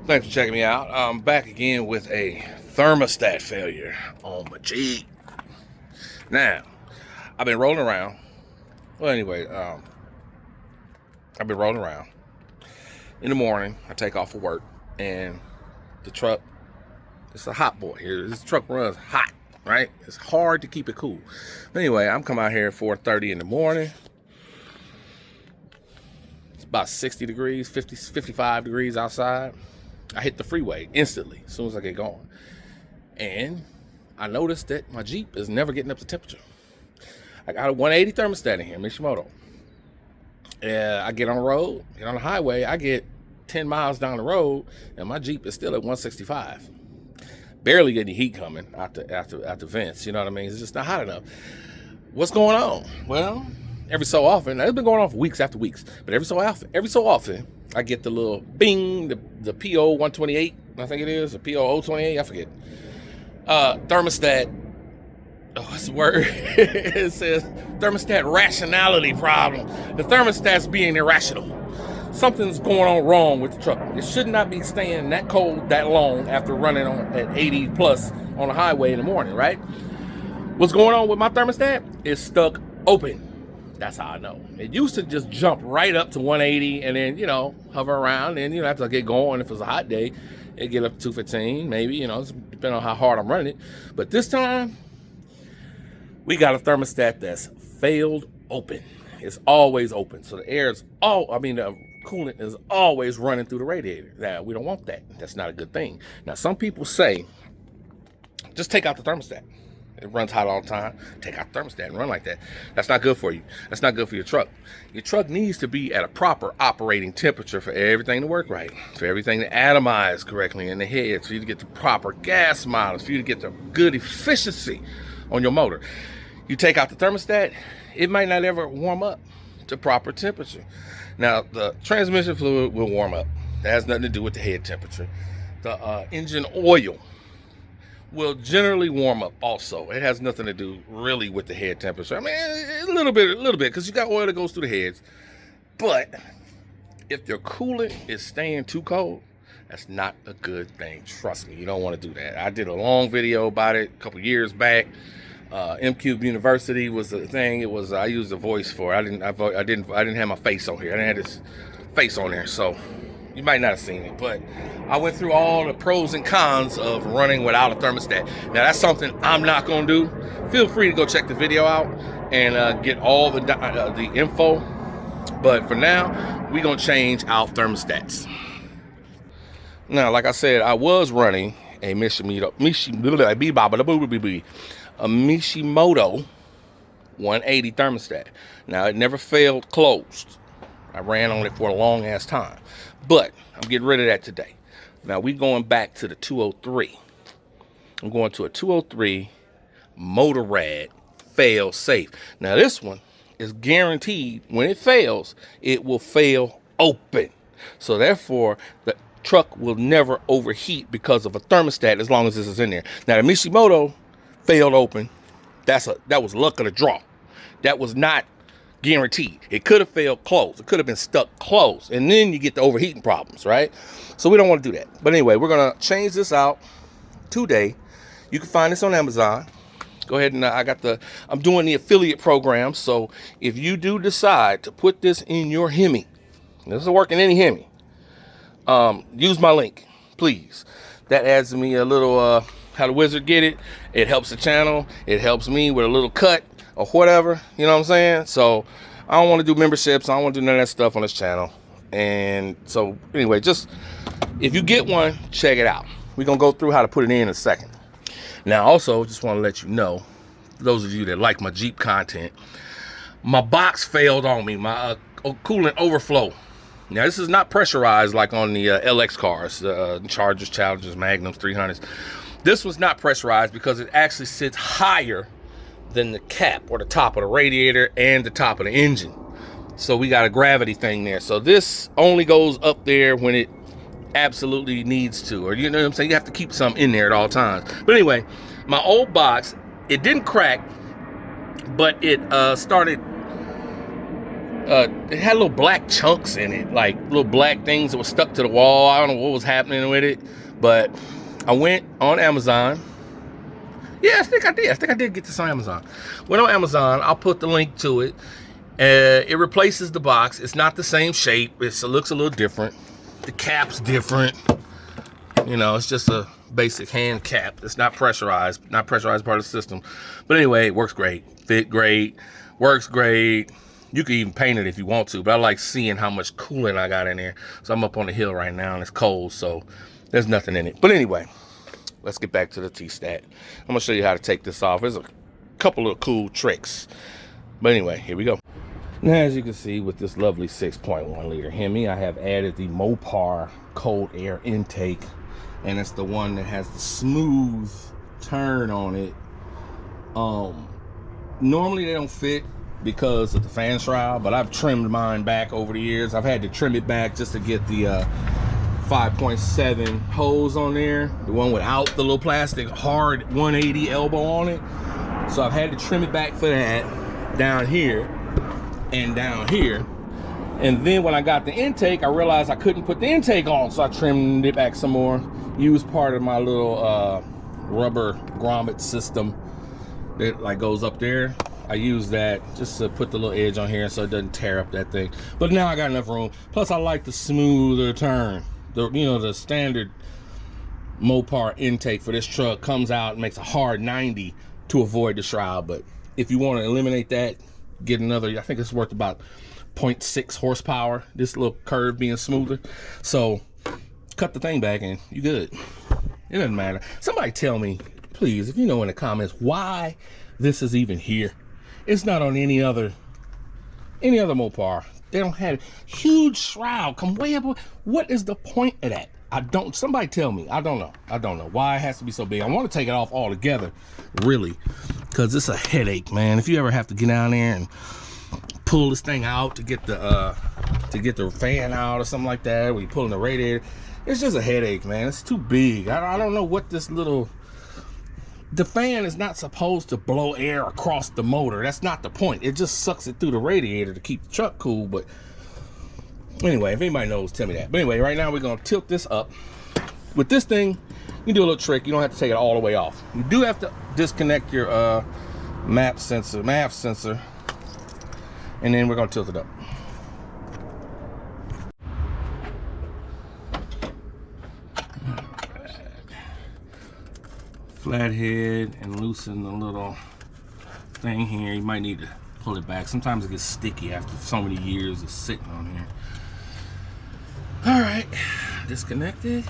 Thanks for checking me out. I'm back again with a thermostat failure on my Jeep. Now, I've been rolling around. Well, anyway, I've been rolling around. In the morning, I take off for work, and the truck, it's a hot boy here. This truck runs hot, right? It's hard to keep it cool. But anyway, I'm coming out here at 4:30 in the morning. It's about 60 degrees, 55 degrees outside. I hit the freeway instantly as soon as I get going. And I noticed that my Jeep is never getting up to temperature. I got a 180 thermostat in here, Mishimoto. And I get on the road, get on the highway, I get 10 miles down the road, and my Jeep is still at 165. Barely getting heat coming out the vents, you know what I mean? It's just not hot enough. What's going on? Well, every so often, it's been going on for weeks after weeks, but every so often, I get the little bing, the P0128, I think it is, or P0028, I forget. Thermostat, what's the word? It says thermostat rationality problem. The thermostat's being irrational. Something's going on wrong with the truck. It should not be staying that cold that long after running on at 80 plus on the highway in the morning, right? What's going on with my thermostat? It's stuck open. That's how I know. It used to just jump right up to 180 and then, hover around. And, after I get going, if it's a hot day, it get up to 215, maybe, depending on how hard I'm running it. But this time, we got a thermostat that's failed open. It's always open. So the the coolant is always running through the radiator. Now, we don't want that. That's not a good thing. Now, some people say, just take out the thermostat. It runs hot all the time. Take out the thermostat and run like that. That's not good for you. That's not good for your truck. Your truck needs to be at a proper operating temperature for everything to work right, for everything to atomize correctly in the head, for you to get the proper gas mileage, for you to get the good efficiency on your motor. You take out the thermostat, it might not ever warm up to proper temperature. Now, the transmission fluid will warm up. That has nothing to do with the head temperature. The engine oil will generally warm up also. It has nothing to do really with the head temperature. I mean, a little bit, because you got oil that goes through the heads. But if your coolant is staying too cold, that's not a good thing. Trust me, you don't want to do that. I did a long video about it a couple years back. mCube University was the thing. It was I used a voice for it. I didn't have my face on here. I didn't have this face on there, so you might not have seen it, but I went through all the pros and cons of running without a thermostat. Now, that's something I'm not going to do. Feel free to go check the video out and get all the info. But for now, we're going to change out thermostats. Now, like I said, I was running a Mishimoto 180 thermostat. Now, it never failed closed. I ran on it for a long ass time, but I'm getting rid of that today. Now we're going back to the 203. I'm going to a 203 Motorad Fail Safe. Now this one is guaranteed when it fails, it will fail open. So therefore, the truck will never overheat because of a thermostat as long as this is in there. Now the Mishimoto failed open. That was luck of the draw. That was not guaranteed. It could have failed closed. It could have been stuck closed. And then you get the overheating problems, right? So we don't want to do that. But anyway, we're going to change this out today. You can find this on Amazon. Go ahead and I'm doing the affiliate program. So if you do decide to put this in your HEMI, this will work in any HEMI, use my link, please. That adds me a little, how the wizard get it. It helps the channel. It helps me with a little cut or whatever, you know what I'm saying? So I don't want to do memberships. I don't want to do none of that stuff on this channel. And so anyway, just if you get one, check it out. We're going to go through how to put it in a second. Now, also, just want to let you know, those of you that like my Jeep content, my box failed on me, my coolant overflow. Now, this is not pressurized like on the LX cars, Chargers, Challengers, Magnums, 300s. This was not pressurized because it actually sits higher than the cap or the top of the radiator and the top of the engine. So we got a gravity thing there. So this only goes up there when it absolutely needs to, or you know what I'm saying? You have to keep some in there at all times. But anyway, my old box, it didn't crack, but it started it had little black chunks in it, like little black things that were stuck to the wall. I don't know what was happening with it, but I went on Amazon. Yeah, I think I did get this on Amazon. Went on Amazon. I'll put the link to it. It replaces the box. It's not the same shape. It looks a little different. The cap's different. You know, it's just a basic hand cap. It's not pressurized part of the system. But anyway, it works great. Fit great. Works great. You can even paint it if you want to, but I like seeing how much coolant I got in there. So I'm up on the hill right now and it's cold, so there's nothing in it. But anyway, let's get back to the Tstat. I'm gonna show you how to take this off. There's a couple of cool tricks. But anyway, here we go. Now, as you can see, with this lovely 6.1 liter HEMI, I have added the Motorad cold air intake, and it's the one that has the smooth turn on it. Normally they don't fit because of the fan shroud, but I've trimmed mine back over the years. I've had to trim it back just to get the 5.7 hose on there, the one without the little plastic hard 180 elbow on it. So I've had to trim it back for that, down here and down here. And then when I got the intake, I realized I couldn't put the intake on, so I trimmed it back some more. Used part of my little rubber grommet system that like goes up there. I use that just to put the little edge on here so it doesn't tear up that thing. But now I got enough room. Plus I like the smoother turn. The standard Mopar intake for this truck comes out and makes a hard 90 to avoid the shroud. But if you want to eliminate that, get another, I think it's worth about 0.6 horsepower, this little curve being smoother. So cut the thing back and you good. It doesn't matter. Somebody tell me, please, if you know in the comments, why this is even here. It's not on any other Mopar. They don't have it. Huge shroud, come way up. What is the point of that? Somebody tell me. I don't know why it has to be so big. I want to take it off altogether, really, because it's a headache, man. If you ever have to get down there and pull this thing out to get the fan out or something like that, when you're pulling the radiator, it's just a headache, man. It's too big. I don't know what this little, the fan is not supposed to blow air across the motor. That's not the point. It just sucks it through the radiator to keep the truck cool. But anyway, if anybody knows, tell me that. But anyway, right now we're gonna tilt this up. With this thing, you do a little trick. You don't have to take it all the way off. You do have to disconnect your MAP sensor, and then we're gonna tilt it up. Flathead and loosen the little thing here. You might need to pull it back. Sometimes it gets sticky after so many years of sitting on here. All right, disconnected.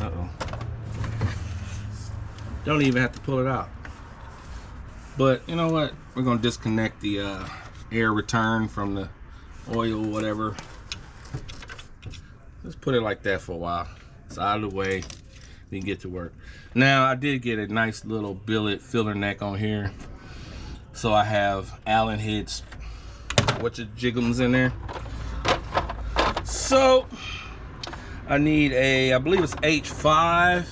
Uh-oh. Don't even have to pull it out. But you know what? We're gonna disconnect the air return from the oil, whatever. Let's put it like that for a while. It's out of the way. We can get to work. Now, I did get a nice little billet filler neck on here. So I have Allen heads, jiggums in there. So I need a, I believe it's H5.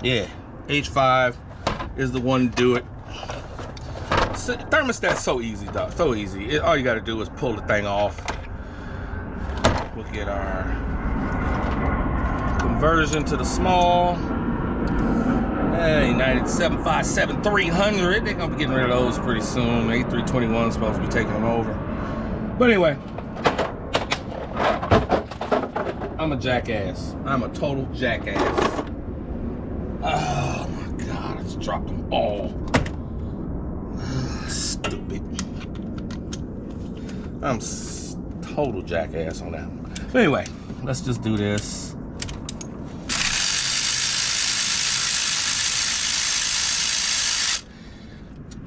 Yeah, H5 is the one to do it. So, thermostat's so easy, dog. So easy. All you got to do is pull the thing off. We'll get our conversion to the small. United 757-300. They're gonna be getting rid of those pretty soon. A321 is supposed to be taking them over. But anyway, I'm a jackass. I'm a total jackass. Oh my God, I just dropped them all. Stupid. I'm total jackass on that one. But anyway, let's just do this.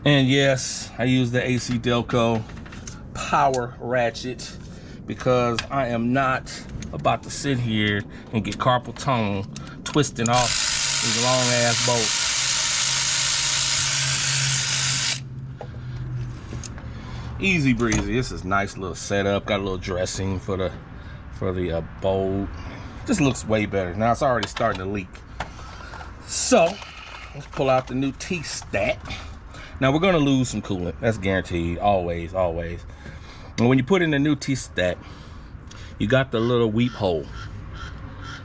And yes, I use the AC Delco power ratchet because I am not about to sit here and get carpal tunnel twisting off these long ass bolts. Easy breezy. This is nice little setup. Got a little dressing for the bolt. Just looks way better. Now it's already starting to leak. So let's pull out the new Tstat. Now we're gonna lose some coolant. That's guaranteed, always, always. And when you put in the new Tstat, you got the little weep hole.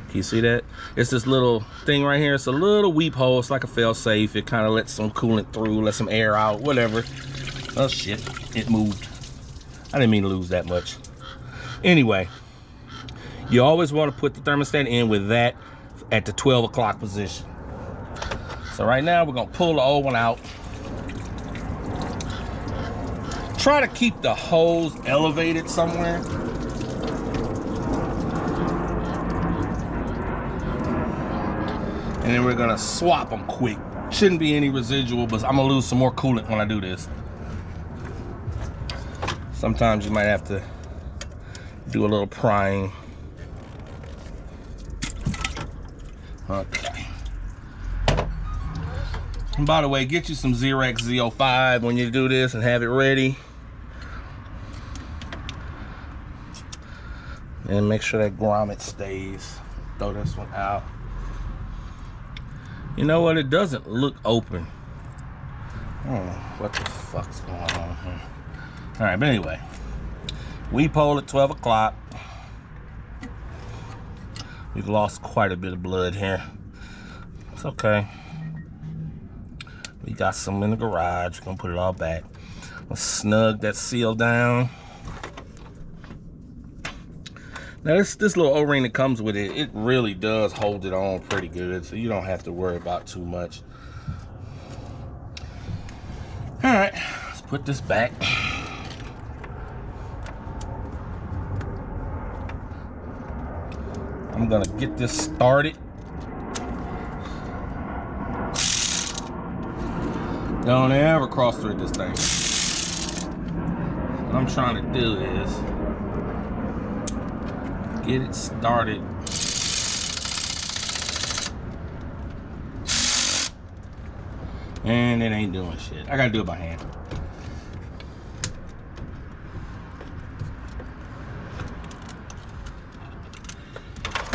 Can you see that? It's this little thing right here. It's a little weep hole. It's like a fail safe. It kind of lets some coolant through, lets some air out, whatever. Oh shit, it moved. I didn't mean to lose that much. Anyway, you always want to put the thermostat in with that at the 12 o'clock position. So right now we're gonna pull the old one out. Try to keep the hose elevated somewhere. And then we're gonna swap them quick. Shouldn't be any residual, but I'm gonna lose some more coolant when I do this. Sometimes you might have to do a little prying. Okay. And by the way, get you some Zerex G05 when you do this and have it ready. And make sure that grommet stays. Throw this one out. You know what? It doesn't look open. I don't know what the fuck's going on here. All right, but anyway, we poll at 12 o'clock. We've lost quite a bit of blood here. It's okay. We got some in the garage. We're gonna put it all back. Let's snug that seal down. Now this little O-ring that comes with it, it really does hold it on pretty good, so you don't have to worry about too much. All right, let's put this back. I'm gonna get this started. Don't ever cross thread this thing. What I'm trying to do is get it started. And it ain't doing shit. I gotta do it by hand.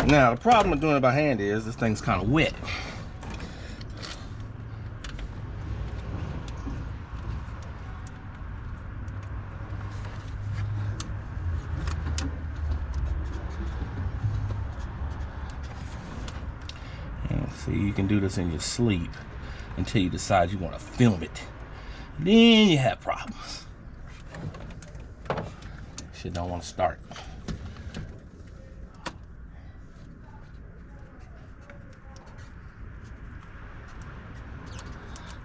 Now, the problem with doing it by hand is this thing's kind of wet. See, you can do this in your sleep until you decide you want to film it. Then you have problems. Shit don't want to start.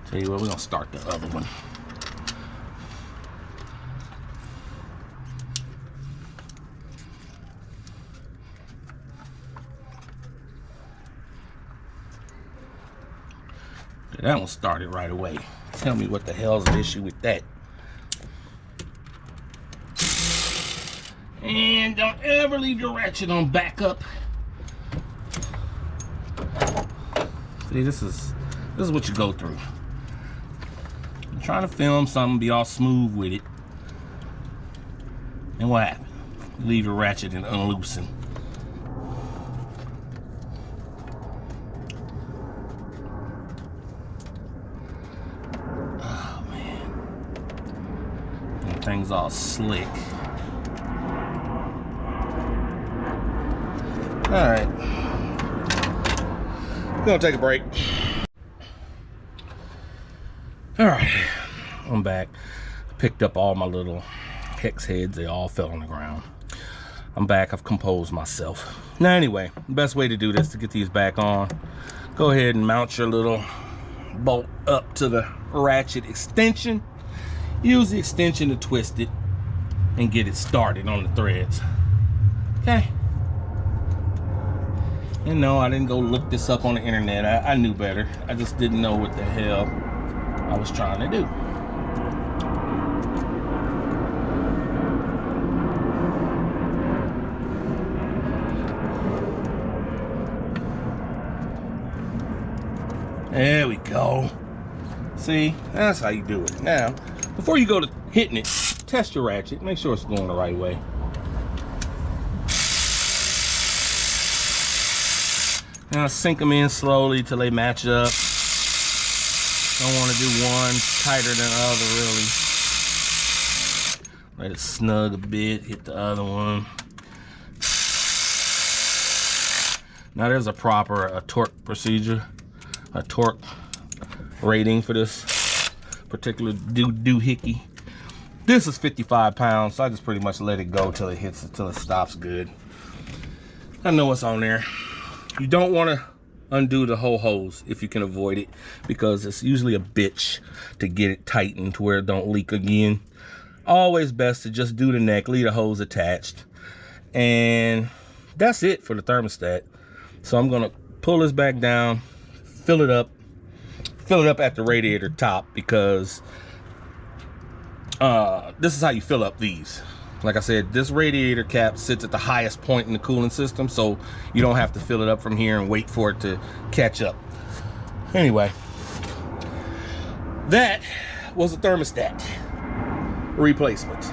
Tell you what, we're gonna start the other one. That one started right away. Tell me what the hell's the issue with that. And don't ever leave your ratchet on backup. See, this is what you go through. You're trying to film something, be all smooth with it. And what happened? You leave your ratchet and unloosen. Thing's all slick. All right, we're gonna take a break. All right, I'm back. I picked up all my little hex heads. They all fell on the ground. I'm back. I've composed myself. Now anyway, the best way to do this, to get these back on, go ahead and mount your little bolt up to the ratchet extension. Use the extension to twist it and get it started on the threads. Okay. And no, I didn't go look this up on the internet. I knew better. I just didn't know what the hell I was trying to do. There we go. See, that's how you do it. Now, before you go to hitting it, test your ratchet. Make sure it's going the right way. Now sink them in slowly till they match up. Don't want to do one tighter than the other, really. Let it snug a bit, hit the other one. Now there's a proper torque procedure, a torque rating for this particular doohickey. This is 55 pounds, so I just pretty much let it go till it hits, until it stops good. I know what's on there. You don't want to undo the whole hose if you can avoid it, because it's usually a bitch to get it tightened to where it don't leak again. Always best to just do the neck, leave the hose attached, and that's it for the thermostat. So I'm gonna pull this back down, fill it up at the radiator top, because this is how you fill up these. Like I said, this radiator cap sits at the highest point in the cooling system, so you don't have to fill it up from here and wait for it to catch up. Anyway, that was a thermostat replacement.